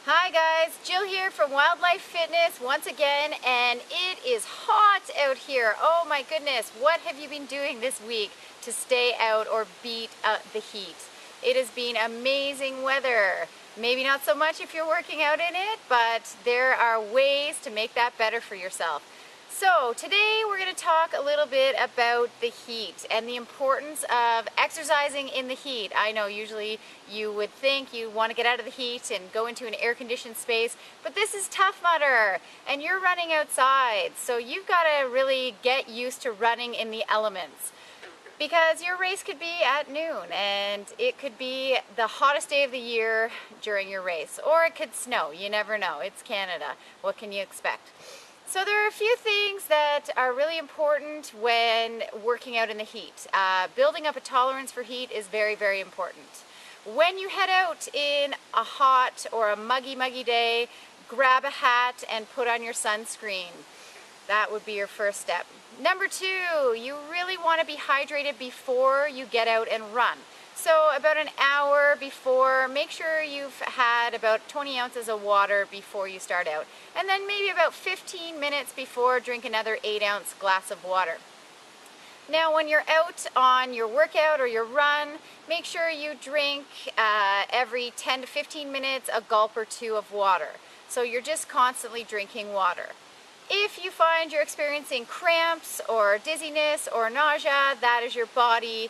Hi guys, Jill here from Wildlife Fitness once again, and it is hot out here. Oh my goodness, what have you been doing this week to stay out or beat the heat? It has been amazing weather. Maybe not so much if you're working out in it, but there are ways to make that better for yourself. So today we're going to talk a little bit about the heat and the importance of exercising in the heat. I know usually you would think you want to get out of the heat and go into an air-conditioned space, but this is Tough Mudder and you're running outside, so you've got to really get used to running in the elements. Because your race could be at noon and it could be the hottest day of the year during your race, or it could snow. You never know. It's Canada. What can you expect? So there are a few things that are really important when working out in the heat. Building up a tolerance for heat is very, very important. When you head out in a hot or a muggy day, grab a hat and put on your sunscreen. That would be your first step. Number two, you really want to be hydrated before you get out and run. So about an hour before, make sure you've had about 20 ounces of water before you start out. And then maybe about 15 minutes before, drink another 8-ounce glass of water. Now when you're out on your workout or your run, make sure you drink every 10 to 15 minutes a gulp or two of water. So you're just constantly drinking water. If you find you're experiencing cramps or dizziness or nausea, that is your body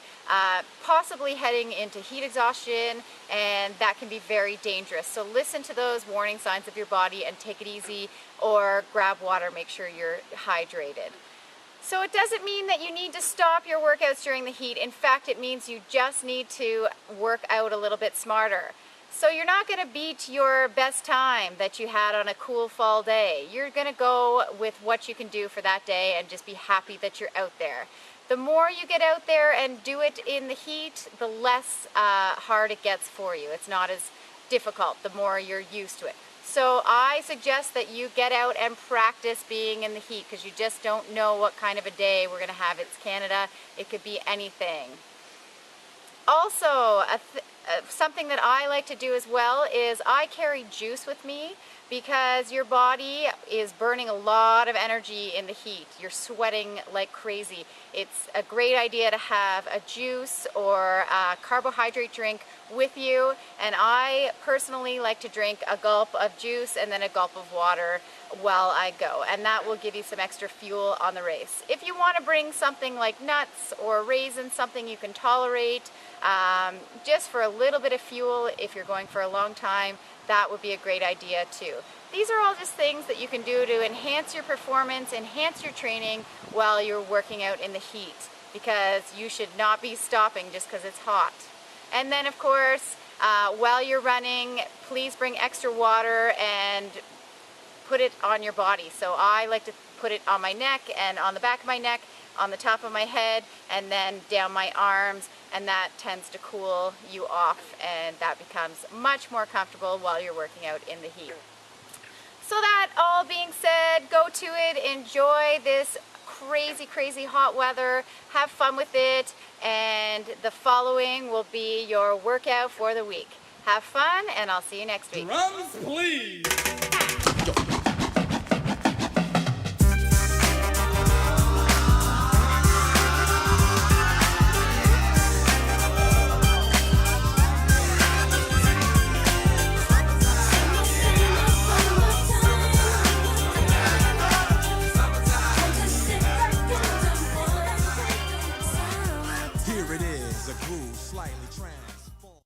possibly heading into heat exhaustion, and that can be very dangerous. So listen to those warning signs of your body and take it easy, or grab water, make sure you're hydrated. So it doesn't mean that you need to stop your workouts during the heat. In fact, it means you just need to work out a little bit smarter. So you're not going to beat your best time that you had on a cool fall day. You're going to go with what you can do for that day and just be happy that you're out there. The more you get out there and do it in the heat, the less hard it gets for you. It's not as difficult the more you're used to it. So I suggest that you get out and practice being in the heat, because you just don't know what kind of a day we're going to have. It's Canada. It could be anything. Also, something that I like to do as well is I carry juice with me, because your body is burning a lot of energy in the heat. You're sweating like crazy. It's a great idea to have a juice or a carbohydrate drink with you, and I personally like to drink a gulp of juice and then a gulp of water while I go, and that will give you some extra fuel on the race. If you want to bring something like nuts or raisins, something you can tolerate, just for a little bit of fuel if you're going for a long time, that would be a great idea too. These are all just things that you can do to enhance your performance, enhance your training while you're working out in the heat, because you should not be stopping just because it's hot. And then of course, while you're running, please bring extra water and put it on your body. So I like to put it on my neck and on the back of my neck, on the top of my head, and then down my arms, and that tends to cool you off, and that becomes much more comfortable while you're working out in the heat. So that all being said, go to it, enjoy this crazy hot weather, have fun with it, and the following will be your workout for the week. Have fun, and I'll see you next week. Drums, please.